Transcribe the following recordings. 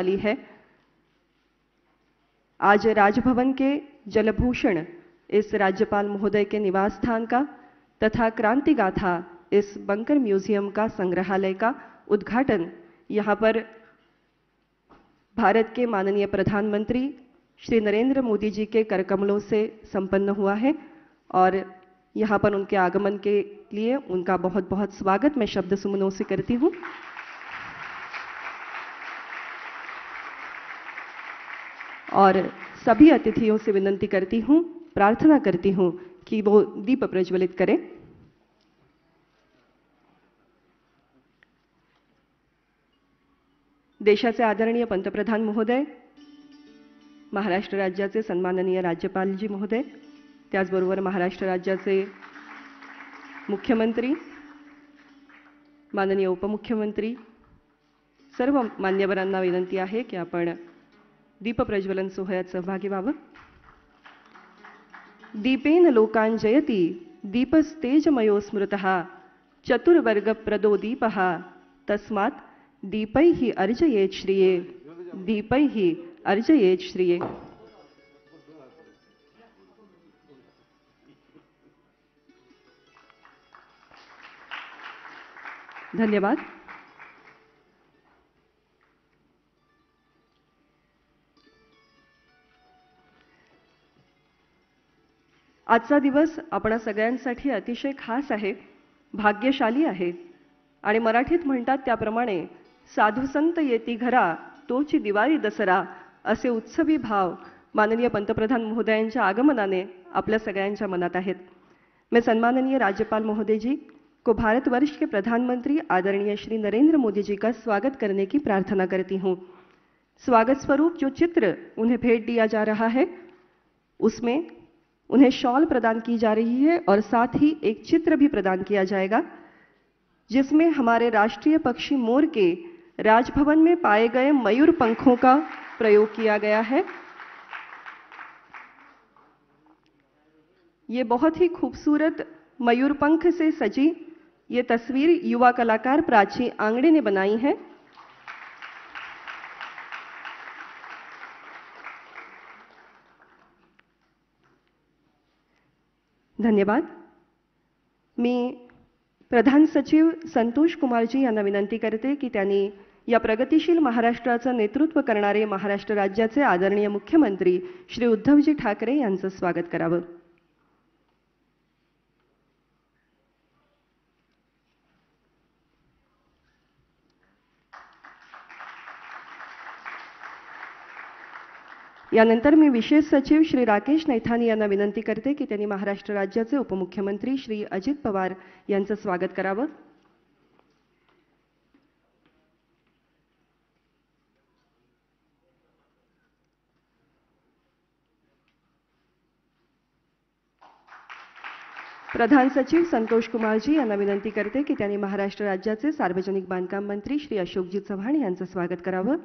वाली है। आज राजभवन के जलभूषण इस राज्यपाल महोदय के निवास स्थान का तथा क्रांति गाथा इस बंकर म्यूजियम का संग्रहालय का उद्घाटन यहाँ पर भारत के माननीय प्रधानमंत्री श्री नरेंद्र मोदी जी के करकमलों से संपन्न हुआ है और यहाँ पर उनके आगमन के लिए उनका बहुत बहुत स्वागत मैं शब्द सुमनों से करती हूँ। और सभी अतिथियों से विनंती करती हूँ, प्रार्थना करती हूँ कि वो दीप प्रज्वलित करें। देशाचे आदरणीय पंतप्रधान महोदय, महाराष्ट्र राज्याचे सन्माननीय राज्यपालजी महोदय, त्याचबरोबर महाराष्ट्र राज्याचे मुख्यमंत्री, माननीय उपमुख्यमंत्री, सर्व मान्यवरांना विनंती आहे की आपण दीप प्रज्वलन सोहळ्यात सहभागी व्हावं। दीपेन लोकान् जयति दीपस्तेजमयो स्मृतः चतुर्वर्गप्रदो दीपः तस्मात् दीपैः अर्जयेत् श्रिये दीपैः अर्जयेत् श्रिये। धन्यवाद। आजचा दिवस आपणा सगळ्यांसाठी अतिशय खास आहे, भाग्यशाली आहे आणि मराठीत म्हणतात त्याप्रमाणे साधू संत येती घरा तोची दिवाळी दसरा असे उत्सवी भाव माननीय पंतप्रधान महोदयांच्या आगमनाने आपल्या सगळ्यांच्या मनात आहेत। मैं सम्माननीय राज्यपाल महोदय जी को भारतवर्ष के प्रधानमंत्री आदरणीय श्री नरेंद्र मोदी जी का स्वागत करने की प्रार्थना करती हूँ। स्वागत स्वरूप जो चित्र उन्हें भेंट दिया जा रहा है उसमें उन्हें शॉल प्रदान की जा रही है और साथ ही एक चित्र भी प्रदान किया जाएगा जिसमें हमारे राष्ट्रीय पक्षी मोर के राजभवन में पाए गए मयूर पंखों का प्रयोग किया गया है। ये बहुत ही खूबसूरत मयूर पंख से सजी ये तस्वीर युवा कलाकार प्राची आंगड़े ने बनाई है। धन्यवाद। मी प्रधान सचिव संतोष कुमारजी यांना विनंती करते की त्यांनी या प्रगतिशील महाराष्ट्राचं नेतृत्व करणारे महाराष्ट्र राज्याचे आदरणीय मुख्यमंत्री श्री उद्धवजी ठाकरे यांचं स्वागत करावं। यानंतर मी विशेष सचिव श्री राकेश नैथानी यांना विनंती करते की त्यांनी महाराष्ट्र राज्याचे उपमुख्यमंत्री श्री अजित पवार यांचं स्वागत करावं। प्रधान सचिव संतोष कुमारजी यांना विनंती करते की त्यांनी महाराष्ट्र राज्याचे सार्वजनिक बांधकाम मंत्री श्री अशोकजी चव्हाण यांचं स्वागत करावं।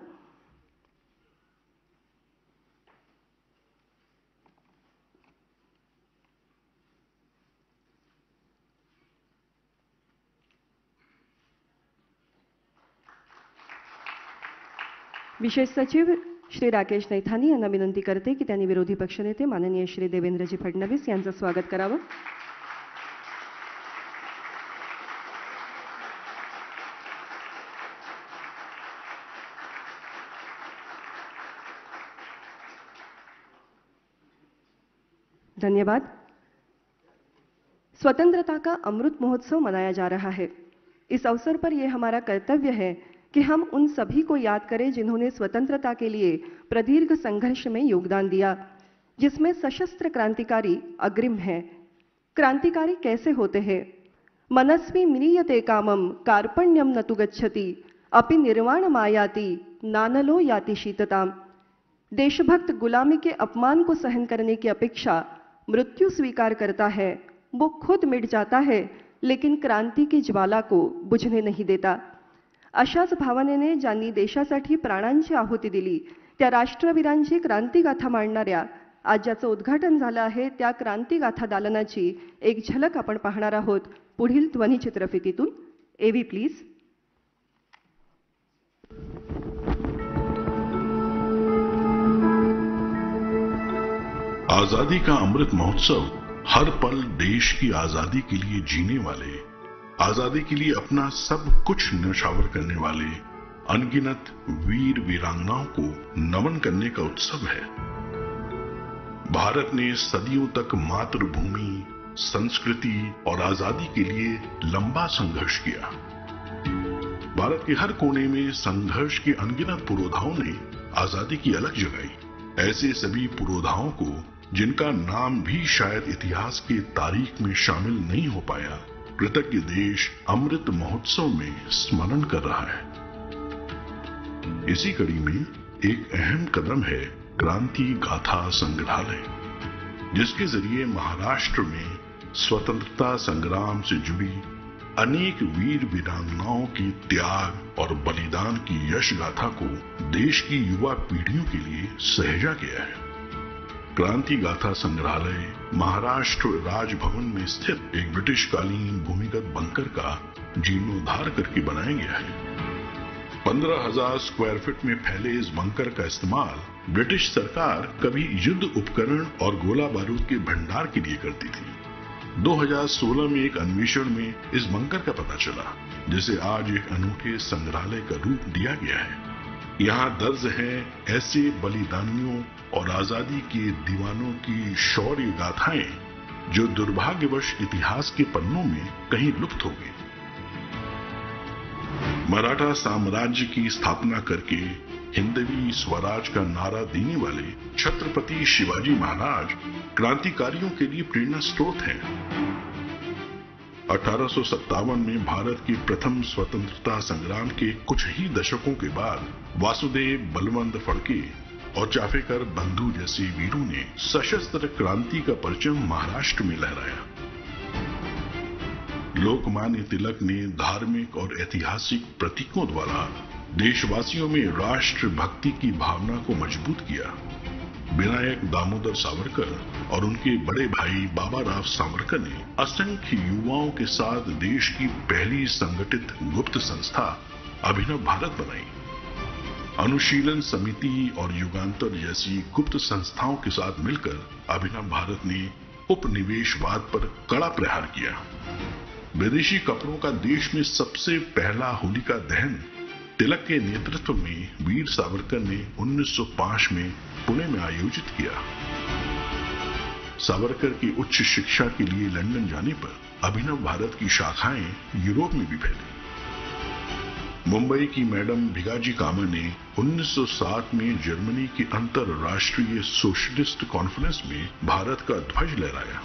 विशेष सचिव श्री राकेश नैथानी यांना विनंती करते की त्यांनी विरोधी पक्षनेते माननीय श्री देवेंद्रजी फडणवीस यांचं स्वागत करावं। धन्यवाद। स्वतंत्रता का अमृत महोत्सव मनाया जा रहा है। इस अवसर पर यह हमारा कर्तव्य है कि हम उन सभी को याद करें जिन्होंने स्वतंत्रता के लिए प्रदीर्घ संघर्ष में योगदान दिया, जिसमें सशस्त्र क्रांतिकारी अग्रिम हैं। क्रांतिकारी कैसे होते हैं? मनस्वी म्रियते कामम कार्पण्यम न तु गच्छति अपि निर्वाण मायाति नानलो याति शीतताम। देशभक्त गुलामी के अपमान को सहन करने की अपेक्षा मृत्यु स्वीकार करता है। वो खुद मिट जाता है लेकिन क्रांति की ज्वाला को बुझने नहीं देता। अशाच भावनेने ज्यांनी देशासाठी प्राणांची आहुती दिली त्या राष्ट्रवीरांची क्रांतिगाथा मांडणाऱ्या आज ज्याचं उद्घाटन झालं आहे त्या क्रांतिगाथा दालनाची एक झलक आपण पाहणार आहोत पुढील ध्वनिचित्रफितीतून। एव्ही प्लीज। आजादी का अमृत महोत्सव हर पल देश की आजादी के लिए जीने वाले, आजादी के लिए अपना सब कुछ न्यौछावर करने वाले अनगिनत वीर वीरांगनाओं को नमन करने का उत्सव है। भारत ने सदियों तक मातृभूमि, संस्कृति और आजादी के लिए लंबा संघर्ष किया। भारत के हर कोने में संघर्ष के अनगिनत पुरोधाओं ने आजादी की अलग जगाई। ऐसे सभी पुरोधाओं को, जिनका नाम भी शायद इतिहास के तारीख में शामिल नहीं हो पाया, कृतज्ञ देश अमृत महोत्सव में स्मरण कर रहा है। इसी कड़ी में एक अहम कदम है क्रांति गाथा संग्रहालय, जिसके जरिए महाराष्ट्र में स्वतंत्रता संग्राम से जुड़ी अनेक वीर वीरांगनाओं की त्याग और बलिदान की यश गाथा को देश की युवा पीढ़ियों के लिए सहेजा गया है। क्रांति गाथा संग्रहालय महाराष्ट्र राजभवन में स्थित एक ब्रिटिशकालीन भूमिगत बंकर का जीर्णोद्धार करके बनाया गया है। 15,000 स्क्वायर फीट में फैले इस बंकर का इस्तेमाल ब्रिटिश सरकार कभी युद्ध उपकरण और गोला बारूद के भंडार के लिए करती थी। 2016 में एक अन्वेषण में इस बंकर का पता चला, जिसे आज एक अनूठे संग्रहालय का रूप दिया गया है। यहाँ दर्ज हैं ऐसे बलिदानियों और आजादी के दीवानों की शौर्य गाथाएं जो दुर्भाग्यवश इतिहास के पन्नों में कहीं लुप्त हो गई। मराठा साम्राज्य की स्थापना करके हिंदवी स्वराज का नारा देने वाले छत्रपति शिवाजी महाराज क्रांतिकारियों के लिए प्रेरणा स्रोत हैं। 1857 में भारत के प्रथम स्वतंत्रता संग्राम के कुछ ही दशकों के बाद वासुदेव बलवंत फड़के और चाफेकर बंधु जैसे वीरों ने सशस्त्र क्रांति का परचम महाराष्ट्र में लहराया। लोकमान्य तिलक ने धार्मिक और ऐतिहासिक प्रतीकों द्वारा देशवासियों में राष्ट्र भक्ति की भावना को मजबूत किया। विनायक दामोदर सावरकर और उनके बड़े भाई बाबा राव सावरकर ने असंख्य युवाओं के साथ देश की पहली संगठित गुप्त संस्था अभिनव भारत बनाई। अनुशीलन समिति और युगांतर जैसी गुप्त संस्थाओं के साथ मिलकर अभिनव भारत ने उपनिवेशवाद पर कड़ा प्रहार किया। विदेशी कपड़ों का देश में सबसे पहला होलिका दहन तिलक के नेतृत्व में वीर सावरकर ने 1905 में पुणे में आयोजित किया। सावरकर की उच्च शिक्षा के लिए लंदन जाने पर अभिनव भारत की शाखाएं यूरोप में भी फैली। मुंबई की मैडम भिगाजी कामा ने 1907 में जर्मनी की अंतरराष्ट्रीय सोशलिस्ट कॉन्फ्रेंस में भारत का ध्वज लहराया।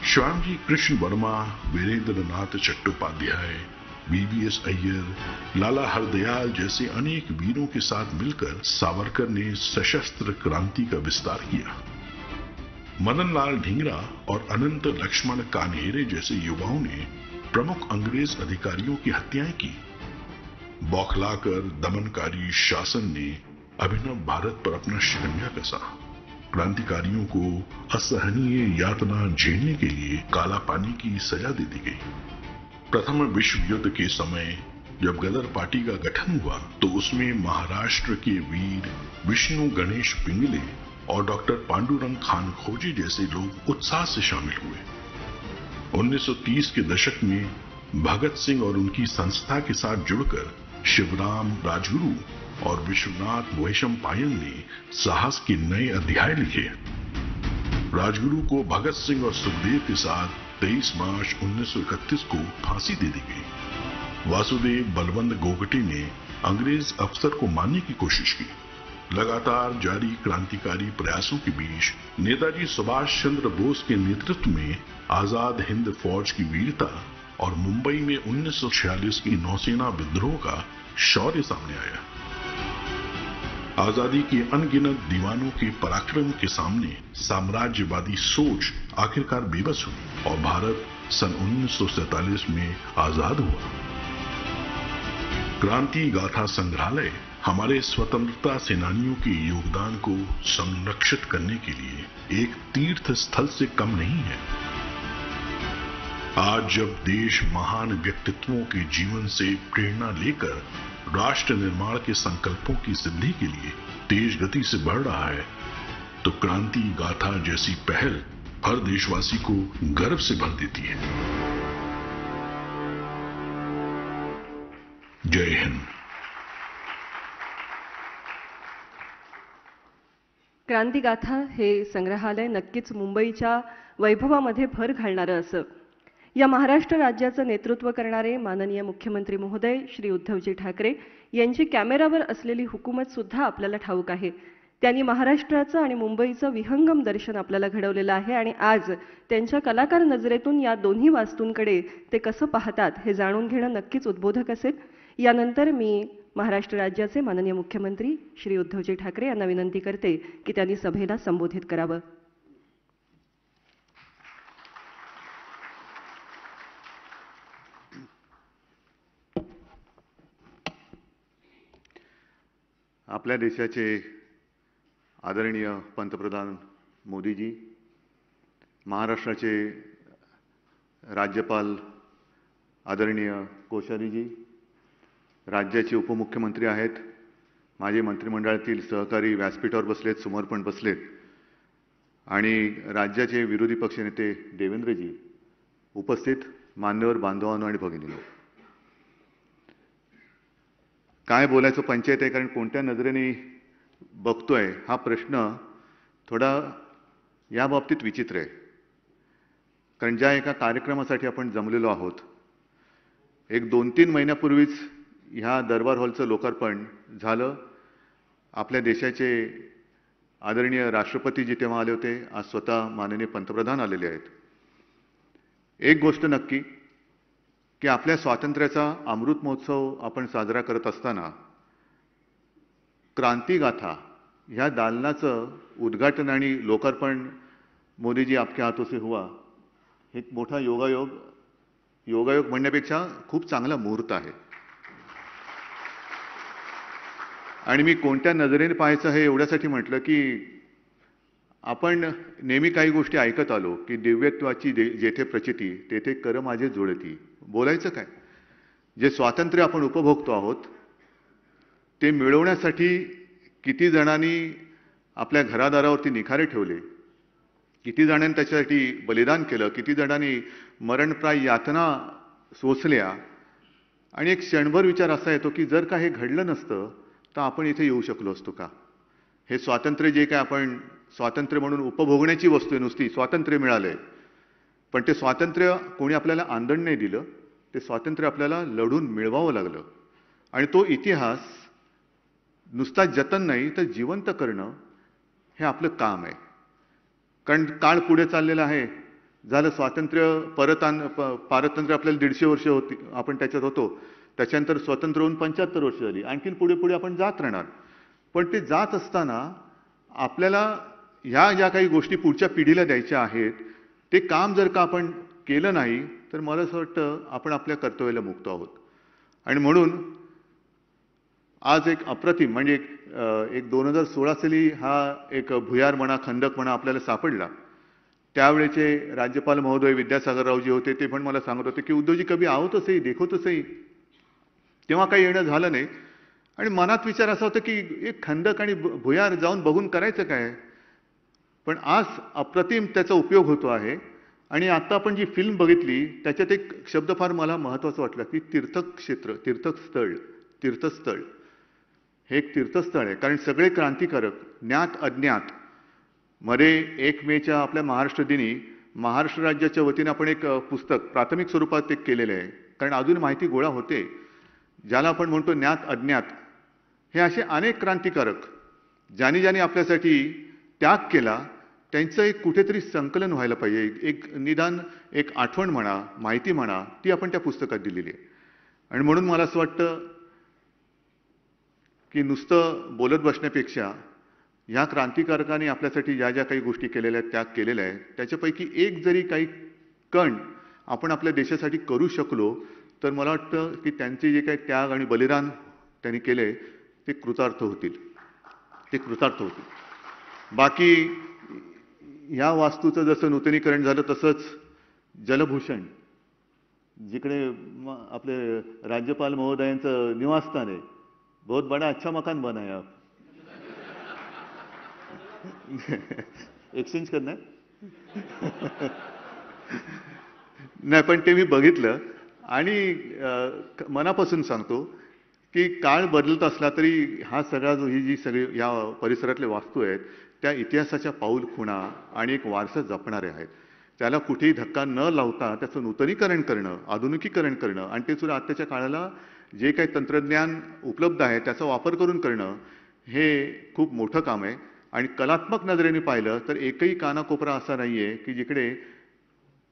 श्यामजी कृष्ण वर्मा, वीरेंद्र नाथ चट्टोपाध्याय, बीबीएस अय्यर, लाला हरदयाल जैसे अनेक वीरों के साथ मिलकर सावरकर ने सशस्त्र क्रांति का विस्तार किया। मदन लाल ढींगरा और अनंत लक्ष्मण कान्हेरे जैसे युवाओं ने प्रमुख अंग्रेज अधिकारियों की हत्याएं की। बौखलाकर दमनकारी शासन ने अभिनव भारत पर अपना शिकंजा कसा। क्रांतिकारियों को असहनीय यातना झेलने के लिए काला पानी की सजा दे दी गई। प्रथम विश्व युद्ध के समय जब गदर पार्टी का गठन हुआ तो उसमें महाराष्ट्र के वीर विष्णु गणेश पिंगले और डॉक्टर पांडुरंग खान खोजी जैसे लोग उत्साह से शामिल हुए। 1930 के दशक में भगत सिंह और उनकी संस्था के साथ जुड़कर शिवराम राजगुरु और विश्वनाथ वैशंपायन ने साहस के नए अध्याय लिखे। राजगुरु को भगत सिंह और सुखदेव के साथ 23 मार्च 1931 को फांसी दे दी गई। वासुदेव बलवंत गोगटे ने अंग्रेज अफसर को मारने की कोशिश की। लगातार जारी क्रांतिकारी प्रयासों के बीच नेताजी सुभाष चंद्र बोस के नेतृत्व में आजाद हिंद फौज की वीरता और मुंबई में 1946 की नौसेना विद्रोह का शौर्य सामने आया। आजादी के अनगिनत दीवानों के पराक्रम के सामने साम्राज्यवादी सोच आखिरकार बेबस हुई और भारत सन 1947 में आजाद हुआ। क्रांति गाथा संग्रहालय हमारे स्वतंत्रता सेनानियों के योगदान को संरक्षित करने के लिए एक तीर्थ स्थल से कम नहीं है। आज जब देश महान व्यक्तित्वों के जीवन से प्रेरणा लेकर राष्ट्र निर्माण के संकल्पों की सिद्धि के लिए तेज गति से बढ़ रहा है, तो क्रांति गाथा जैसी पहल हर देशवासी को गर्व से भर देती है। जय हिंद। क्रांतिगाथा हे संग्रहालय नक्कीच मुंबईच्या वैभवामध्ये भर घालणारं असं। या महाराष्ट्र राज्याचं नेतृत्व करणारे माननीय मुख्यमंत्री महोदय श्री उद्धवजी ठाकरे यांची कॅमेरावर असलेली हुकूमत सुद्धा आपल्याला ठाऊक आहे। त्यांनी महाराष्ट्राचं आणि मुंबईचं विहंगम दर्शन आपल्याला घडवलेलं आहे आणि आज त्यांच्या कलाकार नजरेतून या दोन्ही वास्तूंकडे ते कसं पाहतात हे जाणून घेणं नक्कीच उद्बोधक असेल। यानंतर मी महाराष्ट्र राज्याचे माननीय मुख्यमंत्री श्री उद्धवजी ठाकरे यांना विनंती करते की त्यांनी सभेला संबोधित करावं। आपल्या देशाचे आदरणीय पंतप्रधान मोदीजी, महाराष्ट्राचे राज्यपाल आदरणीय कोश्यारीजी, राज्याचे उपमुख्यमंत्री आहेत, माझे मंत्रिमंडळातील सहकारी व्यासपीठावर बसलेत, समोर पण बसलेत, आणि राज्याचे विरोधी पक्षनेते देवेंद्रजी, उपस्थित मान्यवर बांधवांनो आणि भगिनींनो, काय बोलायचं पंचायत आहे, कारण कोणत्या नजरेने बघतोय हा प्रश्न थोडा या बाबतीत विचित्र आहे। कारण ज्या एका कार्यक्रमासाठी आपण जमलेलो आहोत, एक 2-3 महिन्यापूर्वीच ह्या दरबार हॉलचं लोकार्पण झालं। आपल्या देशाचे आदरणीय राष्ट्रपतीजी तेव्हा आले होते, आज स्वतः माननीय पंतप्रधान आलेले आहेत। एक गोष्ट नक्की की आपल्या स्वातंत्र्याचा अमृत महोत्सव आपण साजरा करत असताना क्रांतिगाथा ह्या दालनाचं उद्घाटन आणि लोकार्पण मोदीजी आपके हाथों से हुआ, एक मोठा योगायोग म्हणण्यापेक्षा खूप चांगला मुहूर्त आहे। आणि मी कोणत्या नजरेने पाहायचं हे एवढ्यासाठी म्हटलं की आपण नेहमी काही गोष्टी ऐकत आलो की दिव्यत्वाची जेथे प्रचिती तेथे कर माझे जुळती। बोलायचं काय, जे स्वातंत्र्य आपण उपभोगतो आहोत ते मिळवण्यासाठी किती जणांनी आपल्या घरादारावरती निखारे ठेवले, किती जणांनी त्याच्यासाठी बलिदान केलं, किती जणांनी मरणप्राय यातना सोसल्या। आणि एक क्षणभर विचार असा येतो की जर का हे घडलं नसतं तर आपण इथे येऊ शकलो असतो का? हे स्वातंत्र्य जे काय आपण स्वातंत्र्य म्हणून उपभोगण्याची वस्तू आहे, नुसती स्वातंत्र्य मिळालंय, पण ते स्वातंत्र्य कोणी आपल्याला आंदण नाही दिलं, ते स्वातंत्र्य आपल्याला लढून मिळवावं लागलं। आणि तो इतिहास नुसता जतन नाही तर जिवंत करणं हे आपलं काम आहे। कारण काळ पुढे चाललेला आहे, झालं स्वातंत्र्य पारतंत्र्य आपल्याला 150 वर्ष होती, आपण त्याच्यात होतो, त्याच्यानंतर स्वतंत्र होऊन 75 वर्ष झाली, आणखीन पुढे पुढे आपण जात राहणार। पण ते जात असताना आपल्याला ह्या ज्या काही गोष्टी पुढच्या पिढीला द्यायच्या आहेत ते काम जर का आपण केलं नाही तर मला असं वाटतं आपण आपल्या कर्तव्याला मुक्त आहोत। आणि म्हणून आज एक अप्रतिम म्हणजे एक 2016 साली हा एक भुयार म्हणा खंदक म्हणा आपल्याला सापडला। त्यावेळेचे राज्यपाल महोदय विद्यासागररावजी होते, ते पण मला सांगत होते की उद्धवजी कभी आओ तो सही, देखो तो सही। तेव्हा काही येणं झालं नाही आणि मनात विचार असा होता की एक खंदक आणि भुयार जाऊन बघून करायचं काय, पण आज अप्रतिम त्याचा उपयोग होतो आहे। आणि आता आपण जी फिल्म बघितली त्याच्यात एक शब्द फार मला महत्त्वाचा वाटला की तीर्थक्षेत्र, तीर्थस्थळ हे एक तीर्थस्थळ आहे। कारण सगळे क्रांतिकारक ज्ञात अज्ञात मध्ये 1 मेच्या आपल्या महाराष्ट्र दिनी महाराष्ट्र राज्याच्या वतीने आपण एक पुस्तक प्राथमिक स्वरूपात एक केलेलं आहे, कारण अजून माहिती गोळा होते, ज्याला आपण म्हणतो ज्ञात अज्ञात। हे असे अनेक क्रांतिकारक ज्यांनी ज्यांनी आपल्यासाठी त्याग केला त्यांचं एक कुठेतरी संकलन व्हायला पाहिजे, एक निदान एक आठवण म्हणा, माहिती म्हणा, ती आपण त्या पुस्तकात दिलेली आहे। आणि म्हणून मला असं वाटतं की नुसतं बोलत बसण्यापेक्षा ह्या क्रांतिकारकांनी आपल्यासाठी ज्या ज्या काही गोष्टी केलेल्या आहेत, त्याग केलेल्या आहेत, त्याच्यापैकी एक जरी काही कण आपण आपल्या देशासाठी करू शकलो तर मला वाटतं की त्यांचे जे काही त्याग आणि बलिदान त्यांनी केले ते कृतार्थ होतील। बाकी ह्या वास्तूचं जसं नूतनीकरण झालं तसंच जलभूषण जिकडे आपले राज्यपाल महोदयांचं निवासस्थान आहे, बहुत बड़ा अच्छा मकान बना है आप। एक्सचेंज करणार नाही, पण ते मी बघितलं आणि मनापासून सांगतो की काळ बदलत असला तरी हा सगळा जो ही जी सगळी या परिसरातले वास्तू आहेत त्या इतिहासाच्या पाऊलखुणा आणि एक वारसा जपणारे आहेत. त्याला कुठेही धक्का न लावता त्याचं नूतनीकरण करणं, आधुनिकीकरण करणं आणि ते सुद्धा आत्ताच्या काळाला जे काही तंत्रज्ञान उपलब्ध आहे त्याचा वापर करून करणं हे खूप मोठं काम आहे. आणि कलात्मक नजरेने पाहिलं तर एकही कानाकोपरा असा नाहीये की जिकडे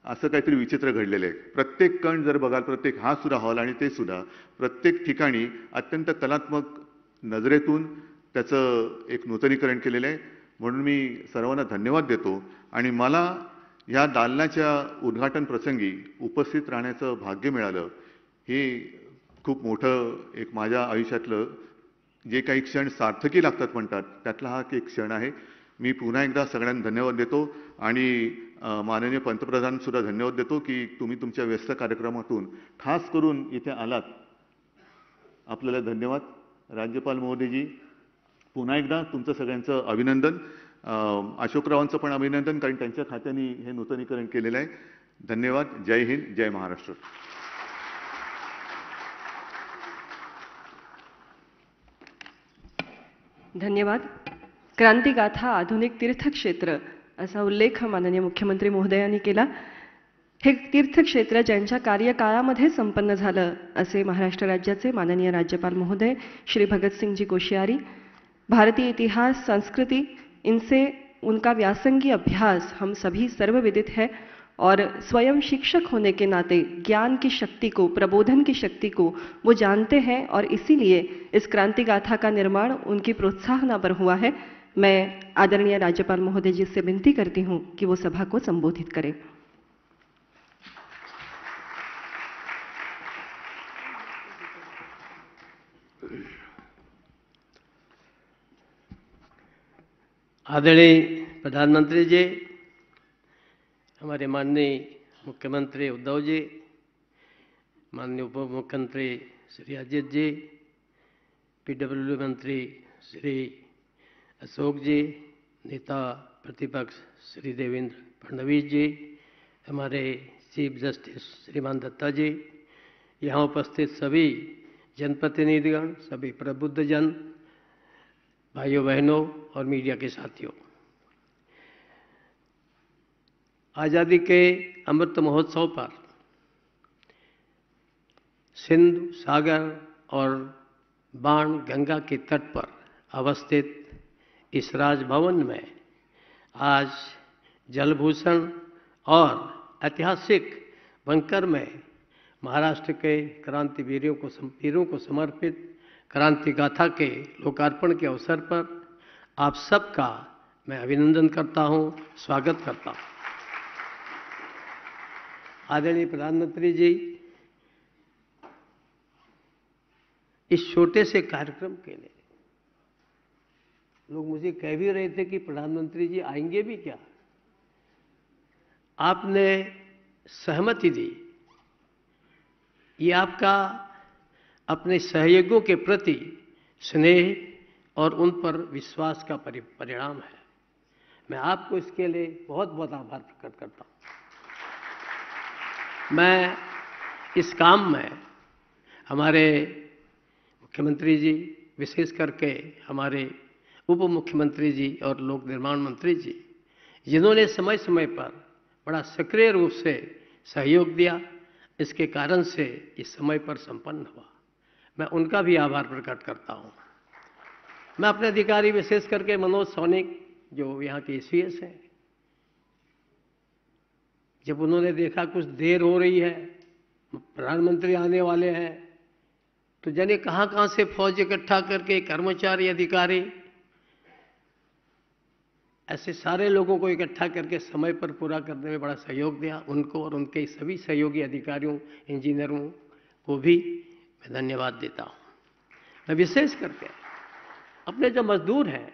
असं काहीतरी विचित्र घडलेलं आहे. प्रत्येक कण जर बघाल, प्रत्येक हा सुद्धा हॉल आणि ते सुद्धा प्रत्येक ठिकाणी अत्यंत कलात्मक नजरेतून त्याचं एक नूतनीकरण केलेलं आहे. म्हणून मी सर्वांना धन्यवाद देतो आणि मला या दालनाच्या उद्घाटन प्रसंगी उपस्थित राहण्याचं भाग्य मिळालं. हे खूप मोठं एक माझ्या आयुष्यातलं जे काही क्षण सार्थकी लागतात म्हणतात त्यातला हा एक क्षण आहे. मी पुन्हा एकदा सगळ्यांना धन्यवाद देतो आणि माननीय पंतप्रधान सुद्धा धन्यवाद देतो की तुम्ही तुमच्या व्यस्त कार्यक्रमातून खास करून इथे आलात. आपल्याला धन्यवाद. राज्यपाल महोदयजी, पुन्हा एकदा तुमचं सगळ्यांचं अभिनंदन. अशोकरावांचं पण अभिनंदन, कारण त्यांच्या खात्याने हे नूतनीकरण केलेलं आहे. धन्यवाद. जय हिंद, जय महाराष्ट्र. धन्यवाद. क्रांतिगाथा आधुनिक तीर्थक्षेत्र असा उल्लेख माननीय मुख्यमंत्री महोदयांनी केला. हे तीर्थक्षेत्र ज्यांच्या कार्यकाळामध्ये संपन्न झालं असे महाराष्ट्र राज्याचे माननीय राज्यपाल महोदय श्री भगतसिंहजी कोश्यारी. भारतीय इतिहास संस्कृति इनसे उनका व्यासंगी अभ्यास हम सभी सर्वविदित है और स्वयं शिक्षक होने के नाते ज्ञान की शक्ति को, प्रबोधन की शक्ति को वो जानते हैं और इसीलिए इस क्रांति गाथा का निर्माण उनकी प्रोत्साहना पर हुआ है. मैं आदरणीय राज्यपाल महोदय जी से विनती करती हूं कि वो सभा को संबोधित करें. आदरणीय प्रधानमंत्री जी, हमारे माननीय मुख्यमंत्री उद्धव जी, माननीय उप मुख्यमंत्री श्री अजित जी, पीडब्ल्यू मंत्री श्री अशोक जी, नेता प्रतिपक्ष श्री देवेंद्र फडणवीस जी, हमारे चीफ जस्टिस श्रीमान दत्ता जी, यहाँ उपस्थित सभी जनप्रतिनिधिगण, सभी प्रबुद्धजन, भाइयों बहनों और मीडिया के साथियों, आज़ादी के अमृत महोत्सव पर सिंधु सागर और बाण गंगा के तट पर अवस्थित इस राजभवन में आज जलभूषण और ऐतिहासिक बंकर में महाराष्ट्र के क्रांतिवीरों को समर्पित क्रांति गाथा के लोकार्पण के अवसर पर आप सबका मैं अभिनंदन करता हूं, स्वागत करता हूं. आदरणीय प्रधानमंत्री जी, इस छोटे से कार्यक्रम के लिए लोग मुझे कह भी रहे थे कि प्रधानमंत्री जी आएंगे भी क्या. आपने सहमति दी. ये आपका अपने सहयोगियों के प्रति स्नेह और उन पर विश्वास का परिणाम है. मैं आपको इसके लिए बहुत बहुत आभार प्रकट करता हूं. मैं इस काम में हमारे मुख्यमंत्री जी, विशेष करके हमारे उप मुख्यमंत्री जी और लोक निर्माण मंत्री जी, जिन्होंने समय समय पर बड़ा सक्रिय रूप से सहयोग दिया, इसके कारण से इस समय पर संपन्न हुआ, मैं उनका भी आभार प्रकट करता हूं. मैं अपने अधिकारी विशेष करके मनोज सोनिक, जो यहाँ के एसीएस हैं, जब उन्होंने देखा कुछ देर हो रही है, प्रधानमंत्री आने वाले हैं, तो जाने कहाँ से फौज इकट्ठा करके कर्मचारी, अधिकारी, ऐसे सारे लोगों को इकट्ठा करके समय पर पूरा करने में बड़ा सहयोग दिया. उनको और उनके सभी सहयोगी अधिकारियों, इंजीनियरों को भी मैं धन्यवाद देता हूं. मैं विशेष करके अपने जो मजदूर हैं,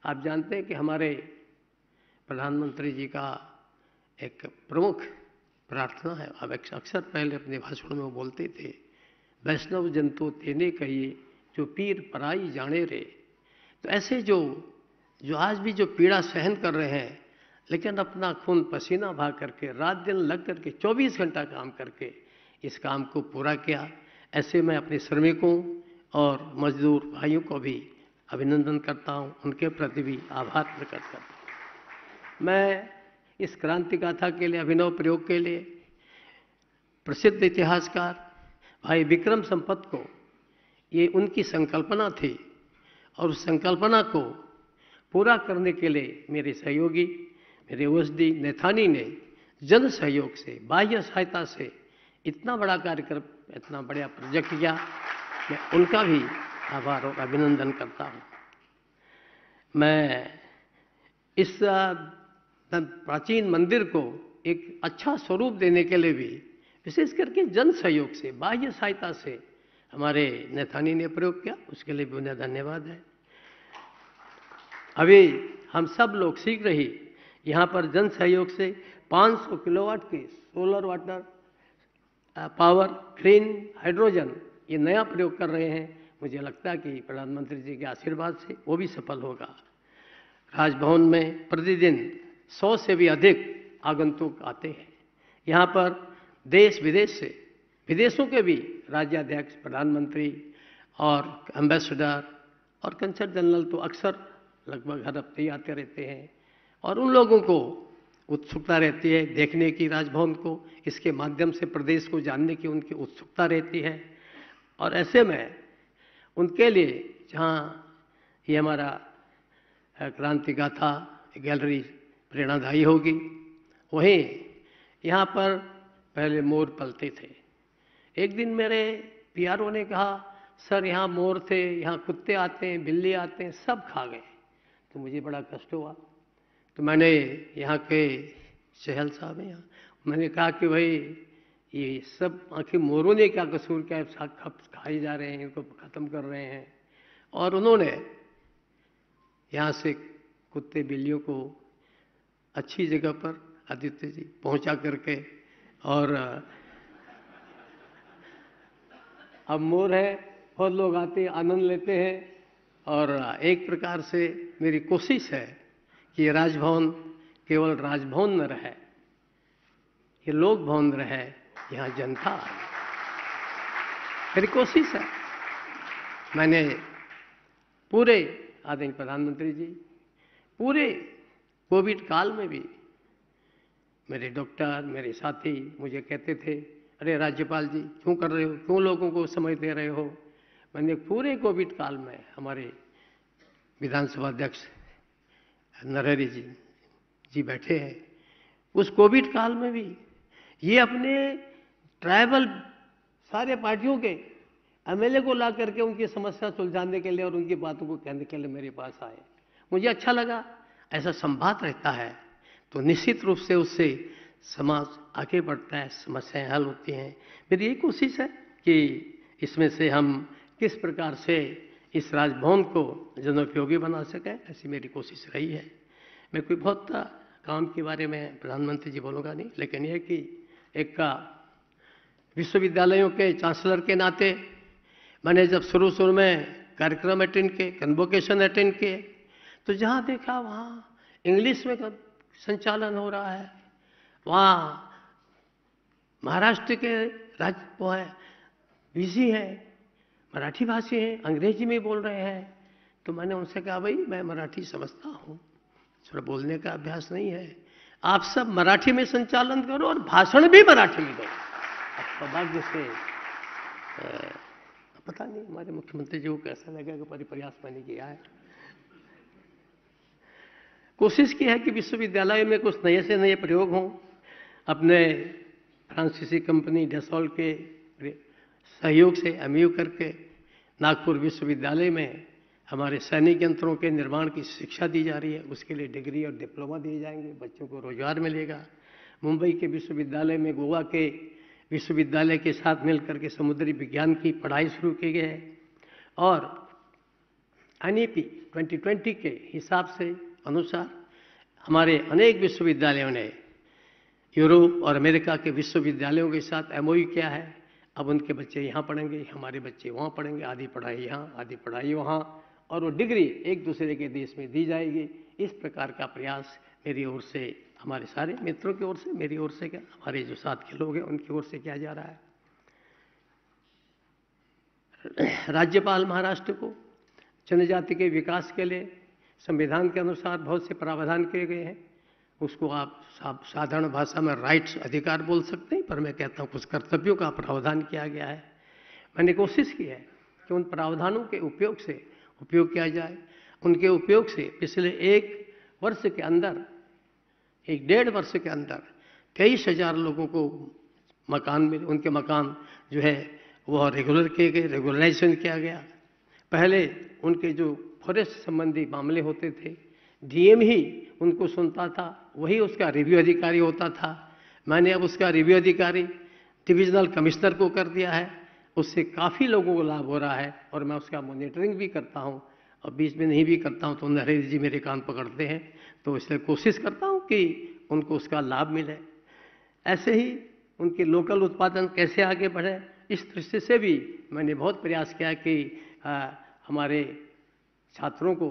आप जानते हैं कि हमारे प्रधानमंत्री जी का एक प्रमुख प्रार्थना है. अब अक्सर पहले अपने भाषण में वो बोलते थे, वैष्णव जन तो तेने कहिए जो पीर पराई जाने रे. तो ऐसे जो जो आज भी जो पीड़ा सहन कर रहे हैं, लेकिन अपना खून पसीना बहा करके रात दिन लग करके 24 घंटा काम करके इस काम को पूरा किया। ऐसे मैं अपने श्रमिकों और मजदूर भाइयों को भी अभिनंदन करता हूं, उनके प्रति भी आभार प्रकट करता हूं। मैं इस क्रांति गाथा के लिए, अभिनव प्रयोग के लिए प्रसिद्ध इतिहासकार भाई विक्रम संपत को, ये उनकी संकल्पना थी और उस संकल्पना को पूरा करने के लिए मेरे सहयोगी, मेरे ओएसडी नैथानी ने जन सहयोग से, बाह्य सहायता से इतना बड़ा कार्यक्रम, इतना बड़ा प्रोजेक्ट किया। मैं उनका भी आभार और अभिनंदन करता हूं। मैं इस प्राचीन मंदिर को एक अच्छा स्वरूप देने के लिए भी विशेष करके जन सहयोग से, बाह्य सहायता से हमारे नैथानी ने प्रयोग किया, उसके लिए भी उन्हें धन्यवाद है। अभी हम सब लोग शीघ्र ही यहाँ पर जन सहयोग से 500 किलोवाट की solar water power, green hydrogen, ये नया प्रयोग कर रहे हैं। मुझे लगता है कि प्रधानमंत्री जी के आशीर्वाद से वो भी सफल होगा। राजभवन में प्रतिदिन 100 से भी अधिक आगंतुक आते हैं। यहाँ पर देश विदेश से, विदेशों के भी राज्याध्यक्ष, प्रधानमंत्री और एम्बेसडर और कंसल जनरल तो अक्सर लगभग हर हफ्ते ही आते रहते हैं और उन लोगों को उत्सुकता रहती है देखने की राजभवन को, इसके माध्यम से प्रदेश को जानने की उनकी उत्सुकता रहती है। और ऐसे में उनके लिए जहाँ ये हमारा क्रांति गाथा गैलरी प्रेरणादायी होगी, वहीं यहाँ पर पहले मोर पलते थे। एक दिन मेरे पीआरओ ने कहा, सर यहाँ मोर थे, यहाँ कुत्ते आते हैं, बिल्ली आते हैं, सब खा गए। तो मुझे बड़ा कष्ट हुआ। तो मैंने यहाँ के चहल साहब हैं यहाँ, मैंने कहा कि भाई ये सब आखिर मोरों ने क्या कसूर किया, खाए जा रहे हैं, इनको ख़त्म कर रहे हैं। और उन्होंने यहाँ से कुत्ते बिल्लियों को अच्छी जगह पर आदित्य जी पहुँचा करके, और अब मोर है, बहुत लोग आते हैं, आनंद लेते हैं। और एक प्रकार से मेरी कोशिश है कि ये राजभवन केवल राजभवन न रहे, ये लोक भवन रहे, यहाँ जनता आए, मेरी कोशिश है। मैंने पूरे आदरणीय प्रधानमंत्री जी, पूरे कोविड काल में भी मेरे डॉक्टर, मेरे साथी मुझे कहते थे, अरे राज्यपाल जी क्यों कर रहे हो, क्यों लोगों को समय दे रहे हो। मैंने पूरे कोविड काल में, हमारे विधानसभा अध्यक्ष नरहरि जी बैठे हैं, उस कोविड काल में भी ये अपने ट्राइबल सारे पार्टियों के एमएलए को ला करके उनकी समस्या सुलझाने के लिए और उनकी बातों को कहने के लिए मेरे पास आए। मुझे अच्छा लगा, ऐसा संवाद रहता है तो निश्चित रूप से उससे समाज आगे बढ़ता है, समस्याएं हल होती हैं। मेरी यही कोशिश है कि इसमें से हम किस प्रकार से इस राजभवन को जनोपयोगी बना सकें, ऐसी मेरी कोशिश रही है। मैं कोई बहुत काम के बारे में प्रधानमंत्री जी बोलूँगा नहीं, लेकिन यह कि एक विश्वविद्यालयों के चांसलर के नाते मैंने जब शुरू में कार्यक्रम अटेंड किए, कन्वोकेशन अटेंड किए, तो जहाँ देखा वहाँ इंग्लिश में संचालन हो रहा है, वहाँ महाराष्ट्र के राज्य वो है बिजी है, मराठी भाषी हैं, अंग्रेजी में बोल रहे हैं। तो मैंने उनसे कहा, भाई मैं मराठी समझता हूँ, थोड़ा बोलने का अभ्यास नहीं है, आप सब मराठी में संचालन करो और भाषण भी मराठी में दो। सौभाग्य से पता नहीं हमारे मुख्यमंत्री जी को कैसा लगेगा, पर प्रयास मैंने किया है। कोशिश की है कि विश्वविद्यालय में कुछ नए से नए प्रयोग हों। अपने फ्रांसीसी कंपनी डेसॉल के सहयोग से एमयू करके नागपुर विश्वविद्यालय में हमारे सैनिक यंत्रों के निर्माण की शिक्षा दी जा रही है। उसके लिए डिग्री और डिप्लोमा दिए जाएंगे, बच्चों को रोजगार मिलेगा। मुंबई के विश्वविद्यालय में गोवा के विश्वविद्यालय के साथ मिलकर के समुद्री विज्ञान की पढ़ाई शुरू की गई है। और एनईपी 2020 के हिसाब से अनुसार हमारे अनेक विश्वविद्यालयों ने यूरोप और अमेरिका के विश्वविद्यालयों के साथ एमओयू किया है। अब उनके बच्चे यहाँ पढ़ेंगे, हमारे बच्चे वहाँ पढ़ेंगे, आधी पढ़ाई यहाँ, आधी पढ़ाई वहाँ, और वो डिग्री एक दूसरे के देश में दी जाएगी। इस प्रकार का प्रयास मेरी ओर से, हमारे सारे मित्रों की ओर से, मेरी ओर से क्या, हमारे जो साथ के लोग हैं उनकी ओर से किया जा रहा है। राज्यपाल महाराष्ट्र को जनजाति के विकास के लिए संविधान के अनुसार बहुत से प्रावधान किए गए हैं। उसको आप साधारण भाषा में राइट्स, अधिकार बोल सकते हैं, पर मैं कहता हूँ कुछ कर्तव्यों का प्रावधान किया गया है। मैंने कोशिश की है कि उन प्रावधानों के उपयोग किया जाए। उनके उपयोग से पिछले 1.5 वर्ष के अंदर 23,000 लोगों को मकान मिले। उनके मकान जो है वह रेगुलर किए गए, रेगुलराइजेशन किया गया। पहले उनके जो फॉरेस्ट संबंधी मामले होते थे, डीएम ही उनको सुनता था, वही उसका रिव्यू अधिकारी होता था। मैंने अब उसका रिव्यू अधिकारी डिविजनल कमिश्नर को कर दिया है। उससे काफ़ी लोगों को लाभ हो रहा है और मैं उसका मॉनिटरिंग भी करता हूँ, और बीच में नहीं भी करता हूँ तो नरेश जी मेरे कान पकड़ते हैं, तो इसलिए कोशिश करता हूँ कि उनको उसका लाभ मिले। ऐसे ही उनके लोकल उत्पादन कैसे आगे बढ़े, इस दृष्टि से भी मैंने बहुत प्रयास किया कि हमारे छात्रों को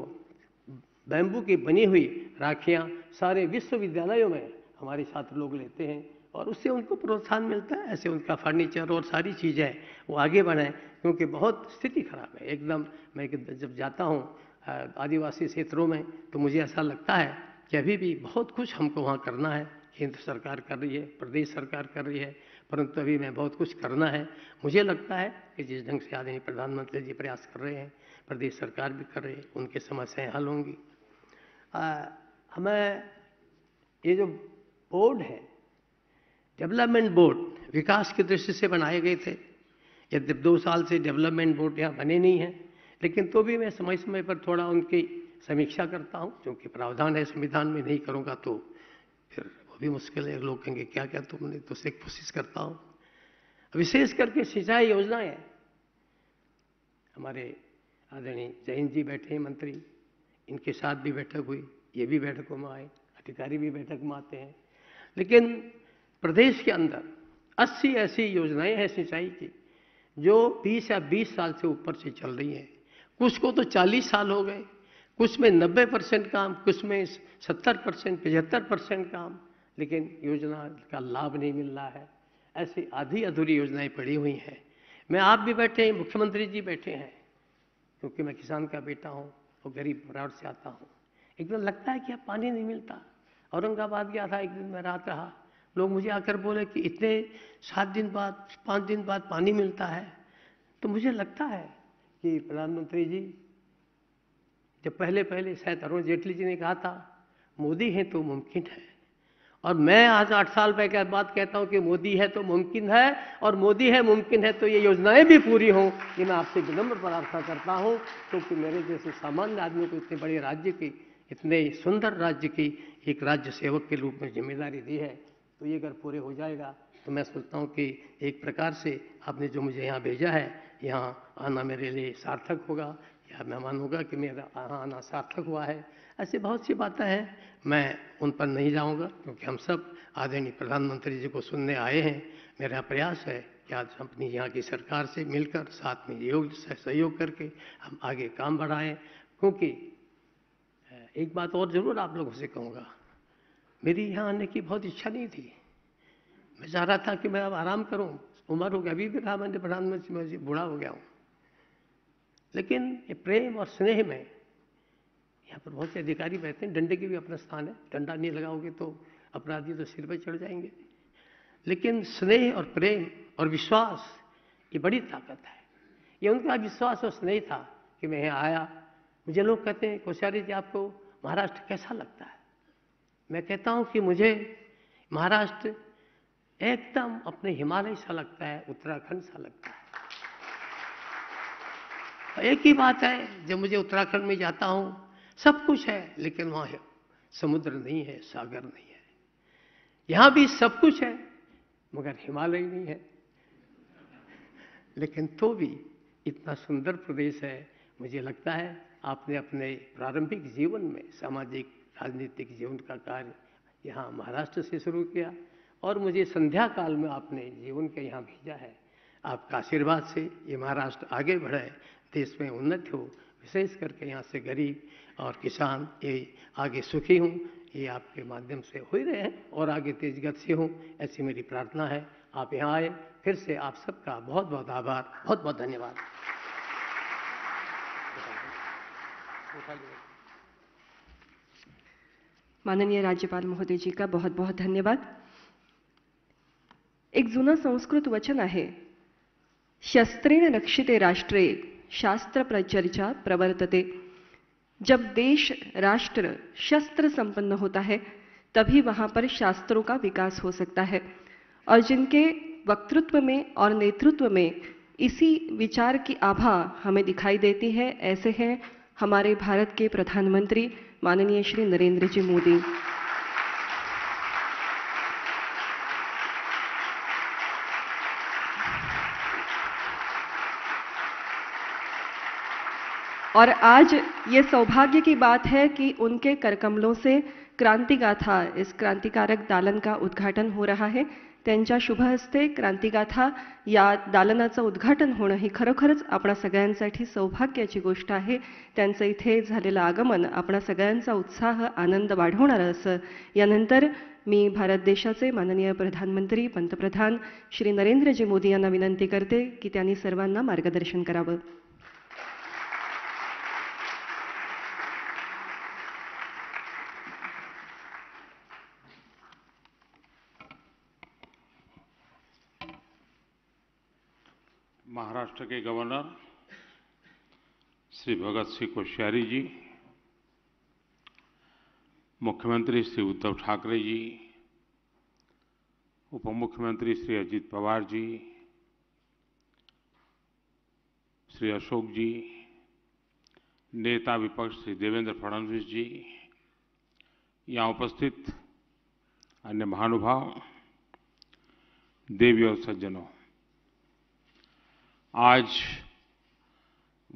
बैम्बू की बनी हुई राखियाँ सारे विश्वविद्यालयों में हमारे छात्र लोग लेते हैं और उससे उनको प्रोत्साहन मिलता है। ऐसे उनका फर्नीचर और सारी चीज़ें वो आगे बढ़ाएं, क्योंकि बहुत स्थिति खराब है एकदम। मैं जब जाता हूँ आदिवासी क्षेत्रों में तो मुझे ऐसा लगता है कि अभी भी बहुत कुछ हमको वहाँ करना है। केंद्र सरकार कर रही है, प्रदेश सरकार कर रही है, परंतु अभी मैं बहुत कुछ करना है। मुझे लगता है कि जिस ढंग से आदरणीय प्रधानमंत्री जी प्रयास कर रहे हैं, प्रदेश सरकार भी कर रही है, उनकी समस्याएं हल होंगी। हमें ये जो बोर्ड है, डेवलपमेंट बोर्ड विकास की दृष्टि से बनाए गए थे। यदि 2 साल से डेवलपमेंट बोर्ड यहाँ बने नहीं हैं, लेकिन तो भी मैं समय समय पर थोड़ा उनकी समीक्षा करता हूँ, क्योंकि प्रावधान है संविधान में, नहीं करूँगा तो फिर वो भी मुश्किल है। लोग कहेंगे क्या क्या तुमने, तो उससे कोशिश करता हूँ। विशेष करके सिंचाई योजनाएं, हमारे आदरणीय जैन जी बैठे हैं मंत्री, इनके साथ भी बैठक हुई, ये भी बैठकों में आए, अधिकारी भी बैठक में आते हैं। लेकिन प्रदेश के अंदर 80 ऐसी योजनाएं हैं सिंचाई की जो 20 या 20 साल से ऊपर से चल रही हैं। कुछ को तो 40 साल हो गए, कुछ में 90% काम, कुछ में 70%, 75% काम, लेकिन योजना का लाभ नहीं मिल रहा है। ऐसी आधी अधूरी योजनाएं पड़ी हुई हैं। मैं, आप भी बैठे हैं, मुख्यमंत्री जी बैठे हैं, क्योंकि मैं किसान का बेटा हूँ और गरीब परिवार से आता हूँ। एकदम लगता है कि अब पानी नहीं मिलता। औरंगाबाद गया था, एक दिन में रात रहा, लोग मुझे आकर बोले कि इतने 7 दिन बाद, 5 दिन बाद पानी मिलता है। तो मुझे लगता है कि प्रधानमंत्री जी, जब पहले शायद अरुण जेटली जी ने कहा था मोदी है तो मुमकिन है, और मैं आज 8 साल पहले के बाद कहता हूं कि मोदी है तो मुमकिन है, और मोदी है मुमकिन है तो ये योजनाएं भी पूरी हों। ये मैं आपसे विनम्र प्रार्थना करता हूं, क्योंकि मेरे जैसे सामान्य आदमी को इतने बड़े राज्य की, इतने सुंदर राज्य की एक राज्य सेवक के रूप में जिम्मेदारी दी है, तो ये अगर पूरे हो जाएगा तो मैं सोचता हूँ कि एक प्रकार से आपने जो मुझे यहाँ भेजा है, यहाँ आना मेरे लिए सार्थक होगा, या मैं मानूंगा कि मेरा यहाँ आना सार्थक हुआ है। ऐसी बहुत सी बातें हैं, मैं उन पर नहीं जाऊंगा, क्योंकि हम सब आदरणीय प्रधानमंत्री जी को सुनने आए हैं। मेरा प्रयास है कि आज अपनी यहाँ की सरकार से मिलकर साथ में सहयोग करके हम आगे काम बढ़ाएं। क्योंकि एक बात और ज़रूर आप लोगों से कहूँगा, मेरी यहाँ आने की बहुत इच्छा नहीं थी। मैं चाह रहा था कि मैं अब आराम करूं, उम्र हो गया, अभी भी कहा मैंने प्रधानमंत्री में बूढ़ा हो गया हूं। लेकिन ये प्रेम और स्नेह में, यहाँ पर बहुत से अधिकारी बैठते हैं, डंडे के भी अपना स्थान है, डंडा नहीं लगाओगे तो अपराधी तो सिर पर चढ़ जाएंगे। लेकिन स्नेह और प्रेम और विश्वास, ये बड़ी ताकत है। ये उनका विश्वास और स्नेह था कि मैं यहाँ आया। मुझे लोग कहते हैं कोश्यारी जी आपको महाराष्ट्र कैसा लगता है? मैं कहता हूँ कि मुझे महाराष्ट्र एकदम अपने हिमालय सा लगता है, उत्तराखंड सा लगता है। एक ही बात है, जब मुझे उत्तराखंड में जाता हूँ सब कुछ है, लेकिन वहाँ समुद्र नहीं है, सागर नहीं है। यहाँ भी सब कुछ है मगर हिमालय नहीं है। लेकिन तो भी इतना सुंदर प्रदेश है। मुझे लगता है आपने अपने प्रारंभिक जीवन में सामाजिक राजनीतिक जीवन का कार्य यहाँ महाराष्ट्र से शुरू किया, और मुझे संध्या काल में आपने जीवन के यहाँ भेजा है। आपका आशीर्वाद से ये महाराष्ट्र आगे बढ़े, देश में उन्नति हो, विशेष करके यहाँ से गरीब और किसान ये आगे सुखी हूँ, ये आपके माध्यम से हो ही रहे हैं और आगे तेज गति से हूँ, ऐसी मेरी प्रार्थना है। आप यहाँ आए, फिर से आप सबका बहुत बहुत आभार, बहुत बहुत धन्यवाद। माननीय राज्यपाल महोदय जी का बहुत बहुत धन्यवाद। एक जुनं संस्कृत वचन आहे, शस्त्रेण रक्षिते राष्ट्रे शास्त्र प्रचर्चा प्रवर्तते। जब देश राष्ट्र शस्त्र संपन्न होता है तभी वहां पर शास्त्रों का विकास हो सकता है, और जिनके वक्तृत्व में और नेतृत्व में इसी विचार की आभा हमें दिखाई देती है, ऐसे हैं हमारे भारत के प्रधानमंत्री माननीय श्री नरेंद्र जी मोदी। और आज ये सौभाग्य की बात है कि उनके करकमलों से क्रांति गाथा, इस क्रांतिकारक दालन का उद्घाटन हो रहा है। त्यांच्या शुभ हस्ते क्रांतिगाथा या दालनाचं उद्घाटन होणं ही खरोखरच आपणा सगळ्यांसाठी सौभाग्याची गोष्ट आहे। त्यांचं इथे झालेलं आगमन आपणा सगळ्यांचा उत्साह, आनंद वाढवणारं असं। यानंतर मी भारत देशाचे माननीय प्रधानमंत्री पंतप्रधान श्री नरेंद्रजी मोदी यांना विनंती करते की त्यांनी सर्वांना मार्गदर्शन करावं। महाराष्ट्र के गवर्नर श्री भगत सिंह कोश्यारी जी, मुख्यमंत्री श्री उद्धव ठाकरे जी, उप मुख्यमंत्री श्री अजित पवार जी, श्री अशोक जी, नेता विपक्ष श्री देवेंद्र फडणवीस जी, यहाँ उपस्थित अन्य महानुभाव, देवी और सज्जनों, आज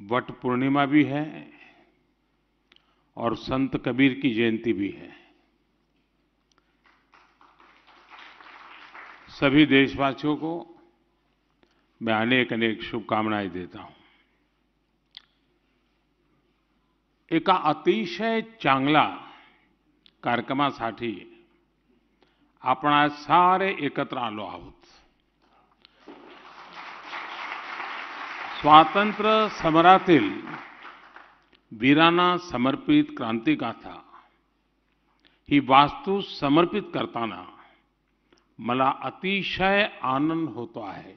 वट पूर्णिमा भी है और संत कबीर की जयंती भी है। सभी देशवासियों को मैं अनेक अनेक शुभकामनाएं देता हूं। एका अतिशय चांगला कार्यक्रमासाठी आपण आज सारे एकत्र आलो आहोत। स्वातंत्र्य समरातील वीरांना समर्पित क्रांतिगाथा ही वास्तू समर्पित करताना मला अतिशय आनंद होतो आहे।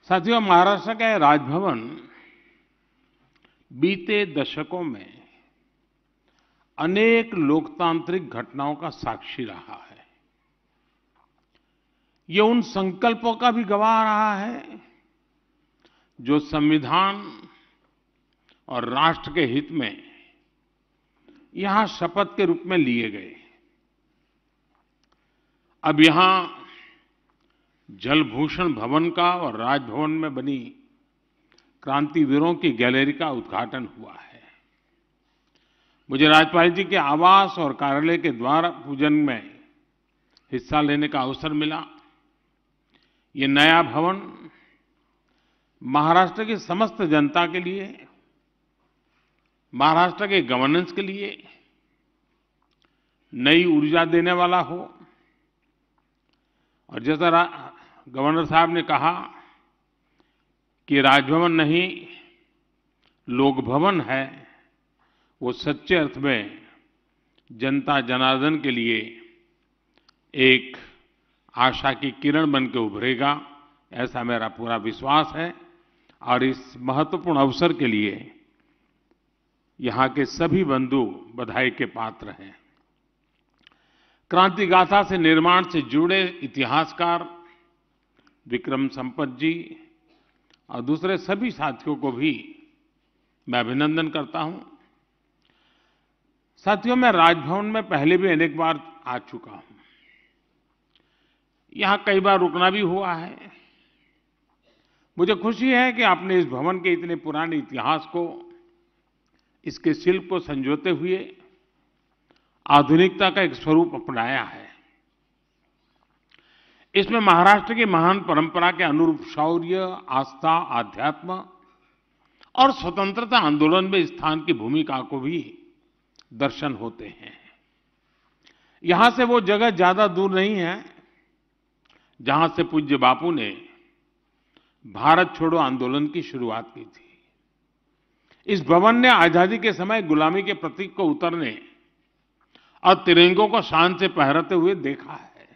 साथियों, महाराष्ट्र का राजभवन बीते दशकों में अनेक लोकतांत्रिक घटनाओं का साक्षी रहा है। ये उन संकल्पों का भी गवाह रहा है जो संविधान और राष्ट्र के हित में यहां शपथ के रूप में लिए गए। अब यहां जलभूषण भवन का और राजभवन में बनी क्रांतिवीरों की गैलरी का उद्घाटन हुआ है। मुझे राज्यपाल जी के आवास और कार्यालय के द्वार पूजन में हिस्सा लेने का अवसर मिला। ये नया भवन महाराष्ट्र की समस्त जनता के लिए, महाराष्ट्र के गवर्नेंस के लिए नई ऊर्जा देने वाला हो। और जैसा गवर्नर साहब ने कहा कि राजभवन नहीं लोक भवन है, वो सच्चे अर्थ में जनता जनार्दन के लिए एक आशा की किरण बन के उभरेगा, ऐसा मेरा पूरा विश्वास है। और इस महत्वपूर्ण अवसर के लिए यहां के सभी बंधु बधाई के पात्र हैं। क्रांति गाथा से निर्माण से जुड़े इतिहासकार विक्रम संपत जी और दूसरे सभी साथियों को भी मैं अभिनंदन करता हूं। साथियों, मैं राजभवन में पहले भी अनेक बार आ चुका हूं। यहां कई बार रुकना भी हुआ है। मुझे खुशी है कि आपने इस भवन के इतने पुराने इतिहास को, इसके शिल्प को संजोते हुए आधुनिकता का एक स्वरूप अपनाया है। इसमें महाराष्ट्र की महान परंपरा के अनुरूप शौर्य, आस्था, आध्यात्म और स्वतंत्रता आंदोलन में स्थान की भूमिका को भी दर्शन होते हैं। यहां से वो जगह ज्यादा दूर नहीं है जहां से पूज्य बापू ने भारत छोड़ो आंदोलन की शुरुआत की थी। इस भवन ने आजादी के समय गुलामी के प्रतीक को उतरने और तिरंगों को शान से फहराते हुए देखा है।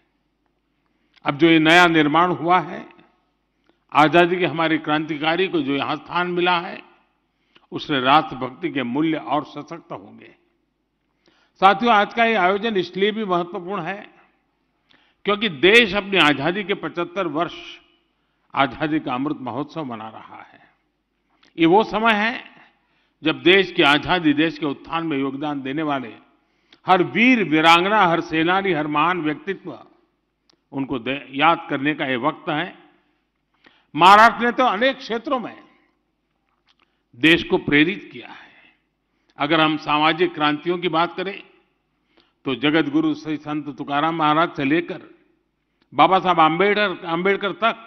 अब जो ये नया निर्माण हुआ है, आजादी के हमारे क्रांतिकारी को जो यहां स्थान मिला है, उससे राष्ट्रभक्ति के मूल्य और सशक्त होंगे। साथियों, आज का ये आयोजन इसलिए भी महत्वपूर्ण है क्योंकि देश अपनी आजादी के 75 वर्ष आजादी का अमृत महोत्सव मना रहा है। ये वो समय है जब देश की आजादी, देश के उत्थान में योगदान देने वाले हर वीर वीरांगना, हर सेनानी, हर महान व्यक्तित्व, उनको याद करने का ये वक्त है। महाराष्ट्र ने तो अनेक क्षेत्रों में देश को प्रेरित किया है। अगर हम सामाजिक क्रांतियों की बात करें तो जगत गुरु श्री संत तुकाराम महाराज से लेकर बाबा साहब आम्बेडकर तक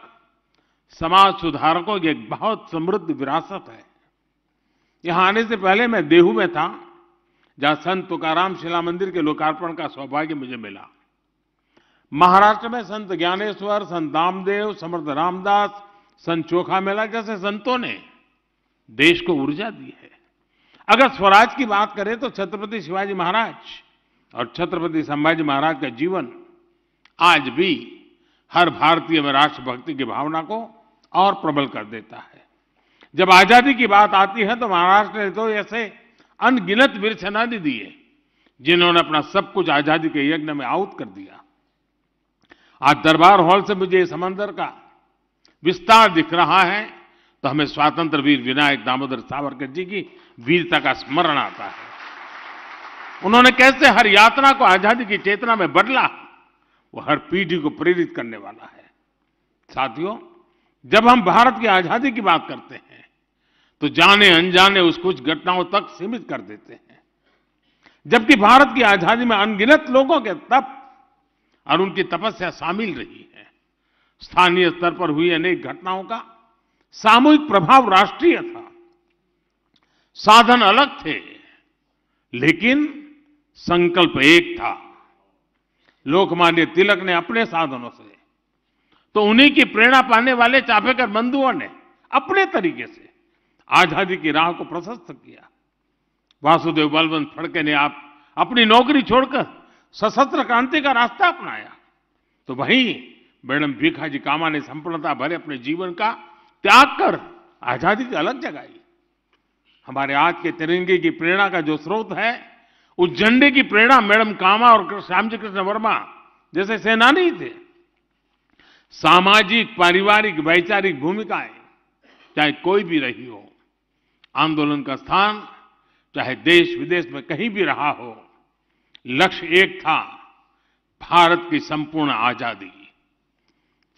समाज सुधारकों की एक बहुत समृद्ध विरासत है। यहां आने से पहले मैं देहू में था, जहां संत तुकाराम शिला मंदिर के लोकार्पण का सौभाग्य मुझे मिला। महाराष्ट्र में संत ज्ञानेश्वर, संत नामदेव, समर्थ रामदास, संत चोखा मेला जैसे संतों ने देश को ऊर्जा दी है। अगर स्वराज की बात करें तो छत्रपति शिवाजी महाराज और छत्रपति संभाजी महाराज का जीवन आज भी हर भारतीय में राष्ट्रभक्ति की भावना को और प्रबल कर देता है। जब आजादी की बात आती है तो महाराष्ट्र ने तो ऐसे अनगिनत वीर सेनानी दिए जिन्होंने अपना सब कुछ आजादी के यज्ञ में आहुत कर दिया। आज दरबार हॉल से मुझे समंदर का विस्तार दिख रहा है तो हमें स्वातंत्र वीर विनायक दामोदर सावरकर जी की वीरता का स्मरण आता है। उन्होंने कैसे हर यातना को आजादी की चेतना में बदला, वो हर पीढ़ी को प्रेरित करने वाला है। साथियों, जब हम भारत की आजादी की बात करते हैं तो जाने अनजाने उस कुछ घटनाओं तक सीमित कर देते हैं, जबकि भारत की आजादी में अनगिनत लोगों के तप और उनकी तपस्या शामिल रही है। स्थानीय स्तर पर हुई अनेक घटनाओं का सामूहिक प्रभाव राष्ट्रीय था। साधन अलग थे लेकिन संकल्प एक था। लोकमान्य तिलक ने अपने साधनों से, तो उन्हीं की प्रेरणा पाने वाले चापेकर बंधुओं ने अपने तरीके से आजादी की राह को प्रशस्त किया। वासुदेव बलवंत फड़के ने आप अपनी नौकरी छोड़कर सशस्त्र क्रांति का रास्ता अपनाया, तो वहीं मैडम भीखाजी कामा ने संपूर्णता भरे अपने जीवन का त्याग कर आजादी की अलग जगाई। हमारे आज के तिरंगे की प्रेरणा का जो स्रोत है, उस झंडे की प्रेरणा मैडम कामा और श्यामजी कृष्ण वर्मा जैसे सेनानी थे। सामाजिक, पारिवारिक, वैचारिक भूमिकाएं चाहे कोई भी रही हो, आंदोलन का स्थान चाहे देश विदेश में कहीं भी रहा हो, लक्ष्य एक था, भारत की संपूर्ण आजादी।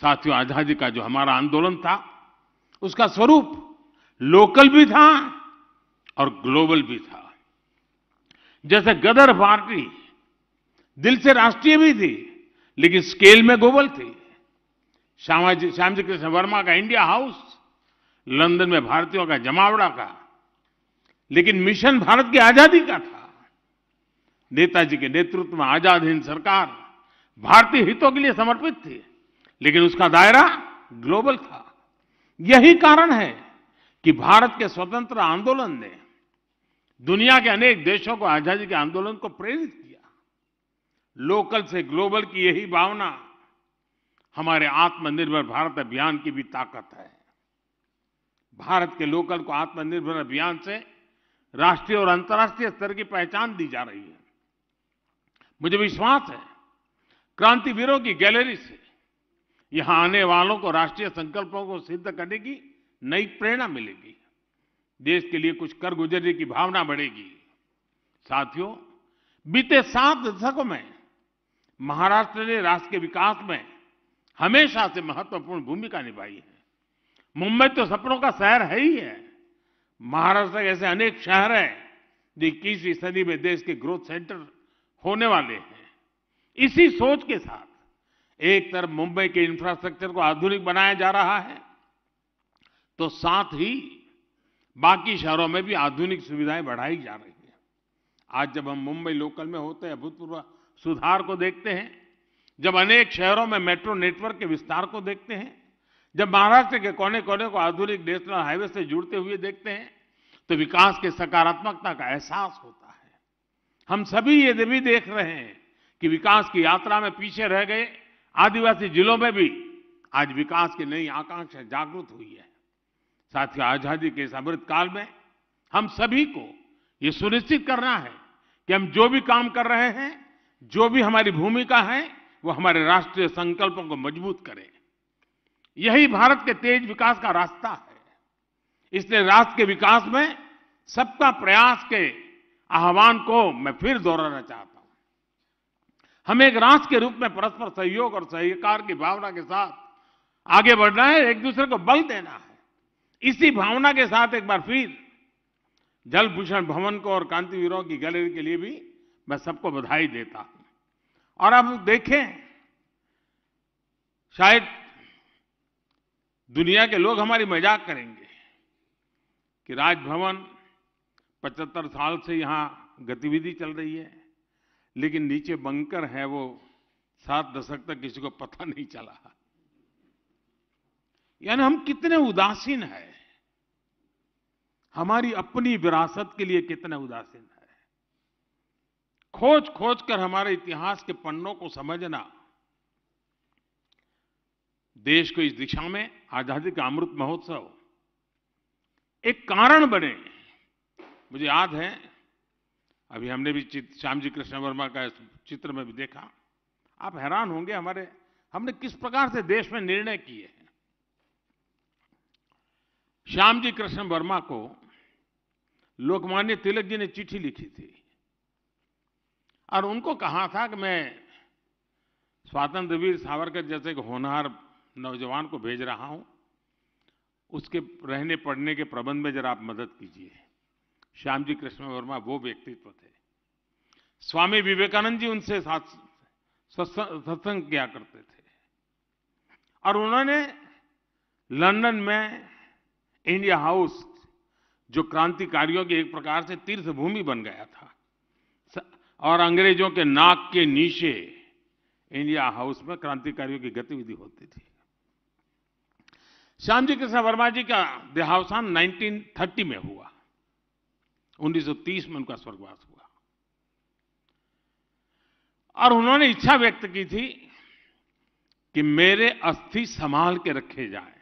साथियों, आजादी का जो हमारा आंदोलन था उसका स्वरूप लोकल भी था और ग्लोबल भी था। जैसे गदर पार्टी दिल से राष्ट्रीय भी थी लेकिन स्केल में ग्लोबल थी। श्यामजी कृष्ण वर्मा का इंडिया हाउस लंदन में भारतीयों का जमावड़ा का, लेकिन मिशन भारत की आजादी का था। नेताजी के नेतृत्व में आजाद हिंद सरकार भारतीय हितों के लिए समर्पित थी, लेकिन उसका दायरा ग्लोबल था। यही कारण है कि भारत के स्वतंत्र आंदोलन ने दुनिया के अनेक देशों को आजादी के आंदोलन को प्रेरित किया। लोकल से ग्लोबल की यही भावना हमारे आत्मनिर्भर भारत अभियान की भी ताकत है। भारत के लोकल को आत्मनिर्भर अभियान से राष्ट्रीय और अंतर्राष्ट्रीय स्तर की पहचान दी जा रही है। मुझे विश्वास है क्रांतिवीरों की गैलरी से यहां आने वालों को राष्ट्रीय संकल्पों को सिद्ध करने की नई प्रेरणा मिलेगी। देश के लिए कुछ कर गुजरने की भावना बढ़ेगी। साथियों, बीते 7 दशकों में महाराष्ट्र ने राष्ट्र के विकास में हमेशा से महत्वपूर्ण भूमिका निभाई है। मुंबई तो सपनों का शहर है ही है। महाराष्ट्र ऐसे अनेक शहर हैं जो 21वीं सदी में देश के ग्रोथ सेंटर होने वाले हैं। इसी सोच के साथ एक तरफ मुंबई के इंफ्रास्ट्रक्चर को आधुनिक बनाया जा रहा है, तो साथ ही बाकी शहरों में भी आधुनिक सुविधाएं बढ़ाई जा रही हैं। आज जब हम मुंबई लोकल में होते हैं, अभूतपूर्व सुधार को देखते हैं, जब अनेक शहरों में मेट्रो नेटवर्क के विस्तार को देखते हैं, जब महाराष्ट्र के कोने कोने को आधुनिक नेशनल हाईवे से जुड़ते हुए देखते हैं, तो विकास के सकारात्मकता का एहसास होता है। हम सभी ये भी देख रहे हैं कि विकास की यात्रा में पीछे रह गए आदिवासी जिलों में भी आज विकास की नई आकांक्षा जागृत हुई है। साथियों, आजादी के इस अमृत काल में हम सभी को ये सुनिश्चित करना है कि हम जो भी काम कर रहे हैं, जो भी हमारी भूमिका है, वो हमारे राष्ट्रीय संकल्पों को मजबूत करें। यही भारत के तेज विकास का रास्ता है। इसलिए राष्ट्र के विकास में सबका प्रयास के आह्वान को मैं फिर दोहराना चाहता हूं। हमें एक राष्ट्र के रूप में परस्पर सहयोग और सहकार की भावना के साथ आगे बढ़ना है, एक दूसरे को बल देना है। इसी भावना के साथ एक बार फिर जल भूषण भवन को और क्रांतिवीरों की गैलरी के लिए भी मैं सबको बधाई देता हूं। और अब देखें, शायद दुनिया के लोग हमारी मजाक करेंगे कि राजभवन 75 साल से यहां गतिविधि चल रही है, लेकिन नीचे बंकर है वो 7 दशक तक किसी को पता नहीं चला। यानी हम कितने उदासीन हैं, हमारी अपनी विरासत के लिए कितने उदासीन है। खोज खोज कर हमारे इतिहास के पन्नों को समझना देश को इस दिशा में आजादी का अमृत महोत्सव एक कारण बने। मुझे याद है, अभी हमने भी श्याम जी कृष्ण वर्मा का चित्र में भी देखा। आप हैरान होंगे हमने किस प्रकार से देश में निर्णय किए हैं। श्याम जी कृष्ण वर्मा को लोकमान्य तिलक जी ने चिट्ठी लिखी थी और उनको कहा था कि मैं स्वातंत्र वीर सावरकर जैसे एक होनहार नौजवान को भेज रहा हूं, उसके रहने पढ़ने के प्रबंध में जरा आप मदद कीजिए। श्याम जी कृष्ण वर्मा वो व्यक्तित्व थे। स्वामी विवेकानंद जी उनसे साथ सत्संग किया करते थे और उन्होंने लंदन में इंडिया हाउस, जो क्रांतिकारियों की एक प्रकार से तीर्थ भूमि बन गया था, और अंग्रेजों के नाक के नीचे इंडिया हाउस में क्रांतिकारियों की गतिविधि होती थी। श्याम जी कृष्ण वर्मा जी का देहावसान 1930 में हुआ। 1930 में उनका स्वर्गवास हुआ और उन्होंने इच्छा व्यक्त की थी कि मेरे अस्थि संभाल के रखे जाए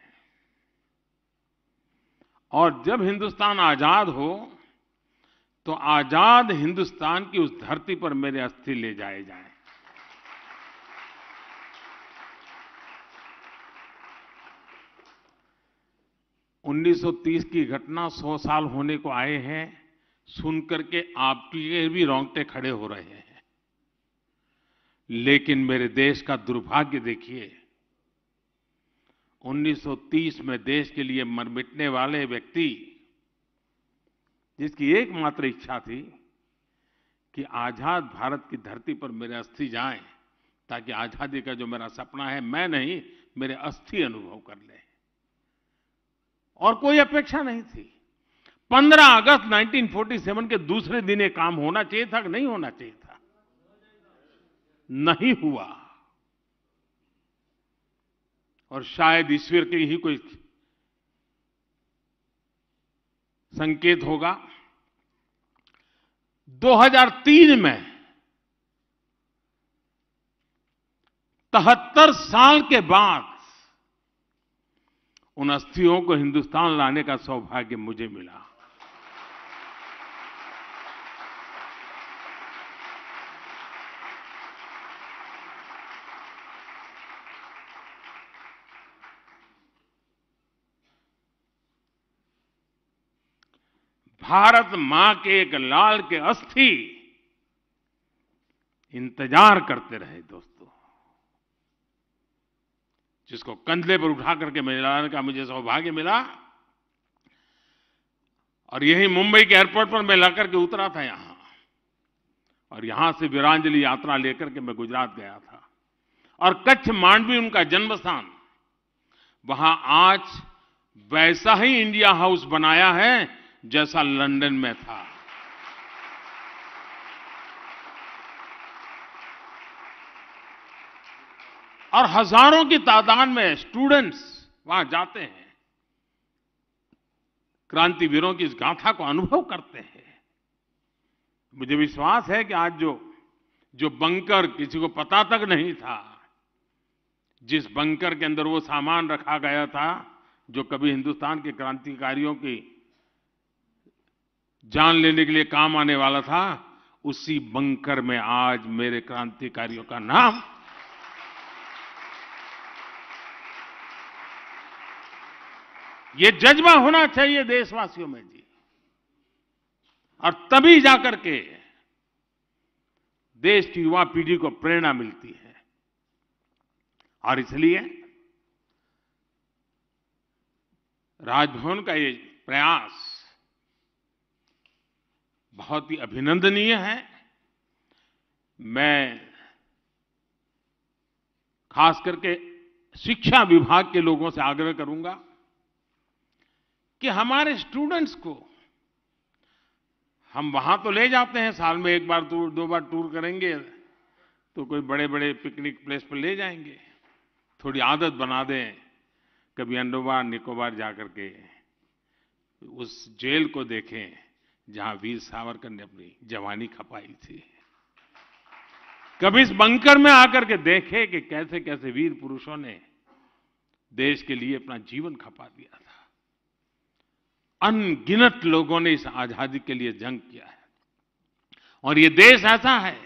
और जब हिंदुस्तान आजाद हो तो आजाद हिंदुस्तान की उस धरती पर मेरे अस्थि ले जाए जाएं। उन्नीस 1930 की घटना 100 साल होने को आए हैं, सुनकर के आपके भी रोंगटे खड़े हो रहे हैं। लेकिन मेरे देश का दुर्भाग्य देखिए, 1930 में देश के लिए मर मिटने वाले व्यक्ति, जिसकी एकमात्र इच्छा थी कि आजाद भारत की धरती पर मेरे अस्थि जाएं, ताकि आजादी का जो मेरा सपना है, मैं नहीं, मेरे अस्थि अनुभव कर ले, और कोई अपेक्षा नहीं थी। 15 अगस्त 1947 के दूसरे दिन ये काम होना चाहिए था कि नहीं होना चाहिए था? नहीं हुआ। और शायद ईश्वर के ही कोई संकेत होगा। 2003 में 73 साल के बाद उन अस्थियों को हिंदुस्तान लाने का सौभाग्य मुझे मिला। भारत मां के एक लाल के अस्थि इंतजार करते रहे दोस्तों, जिसको कंधे पर उठा करके मैं लाने का मुझे सौभाग्य मिला। और यही मुंबई के एयरपोर्ट पर मैं लाकर के उतरा था यहां, और यहां से वीरांजलि यात्रा लेकर के मैं गुजरात गया था। और कच्छ मांडवी उनका जन्म स्थान, वहां आज वैसा ही इंडिया हाउस बनाया है जैसा लंदन में था। और हजारों की तादाद में स्टूडेंट्स वहां जाते हैं, क्रांतिवीरों की इस गाथा को अनुभव करते हैं। मुझे विश्वास है कि आज जो बंकर किसी को पता तक नहीं था, जिस बंकर के अंदर वो सामान रखा गया था जो कभी हिंदुस्तान के क्रांतिकारियों की जान लेने के लिए काम आने वाला था, उसी बंकर में आज मेरे क्रांतिकारियों का नाम ये जज्बा होना चाहिए देशवासियों में जी, और तभी जाकर के देश की युवा पीढ़ी को प्रेरणा मिलती है। और इसलिए राजभवन का ये प्रयास बहुत ही अभिनंदनीय है। मैं खास करके शिक्षा विभाग के लोगों से आग्रह करूंगा कि हमारे स्टूडेंट्स को हम वहां तो ले जाते हैं, साल में एक बार टूर, 2 बार टूर करेंगे तो कोई बड़े बड़े पिकनिक प्लेस पर ले जाएंगे, थोड़ी आदत बना दें, कभी अंडमान निकोबार जाकर के उस जेल को देखें जहां वीर सावरकर ने अपनी जवानी खपाई थी, कभी इस बंकर में आकर के देखें कि कैसे कैसे वीर पुरुषों ने देश के लिए अपना जीवन खपा दिया था। अनगिनत लोगों ने इस आजादी के लिए जंग किया है, और ये देश ऐसा है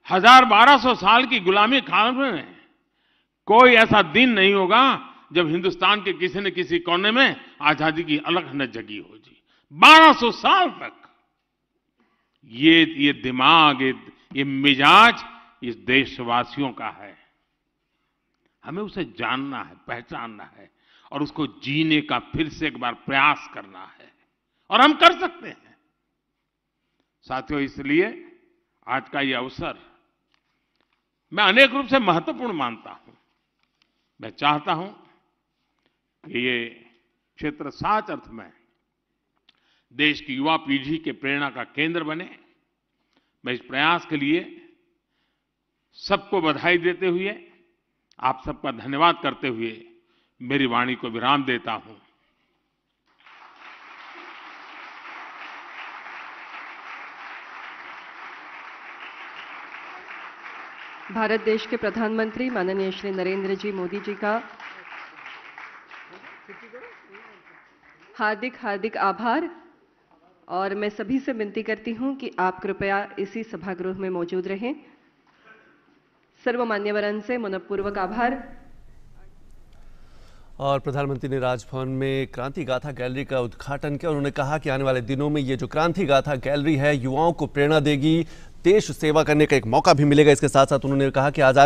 1200 साल की गुलामी काल में कोई ऐसा दिन नहीं होगा जब हिंदुस्तान के किसी न किसी कोने में आजादी की अलग न जगी हो जी। 1200 साल तक ये दिमाग, ये मिजाज इस देशवासियों का है। हमें उसे जानना है, पहचानना है और उसको जीने का फिर से एक बार प्रयास करना है, और हम कर सकते हैं साथियों। इसलिए आज का ये अवसर मैं अनेक रूप से महत्वपूर्ण मानता हूं। मैं चाहता हूं कि ये क्षेत्र सच अर्थ में देश की युवा पीढ़ी के प्रेरणा का केंद्र बने। मैं इस प्रयास के लिए सबको बधाई देते हुए, आप सबका धन्यवाद करते हुए मेरी वाणी को विराम देता हूं। भारत देश के प्रधानमंत्री माननीय श्री नरेंद्र जी मोदी जी का हार्दिक हार्दिक आभार। और मैं सभी से विनती करती हूं कि आप कृपया इसी सभागृह में मौजूद रहें। सर्व मान्यवरों से मनपूर्वक आभार। और प्रधानमंत्री ने राजभवन में क्रांति गाथा गैलरी का उद्घाटन किया। उन्होंने कहा कि आने वाले दिनों में ये जो क्रांति गाथा गैलरी है युवाओं को प्रेरणा देगी, देश सेवा करने का एक मौका भी मिलेगा। इसके साथ साथ उन्होंने कहा कि आज़ादी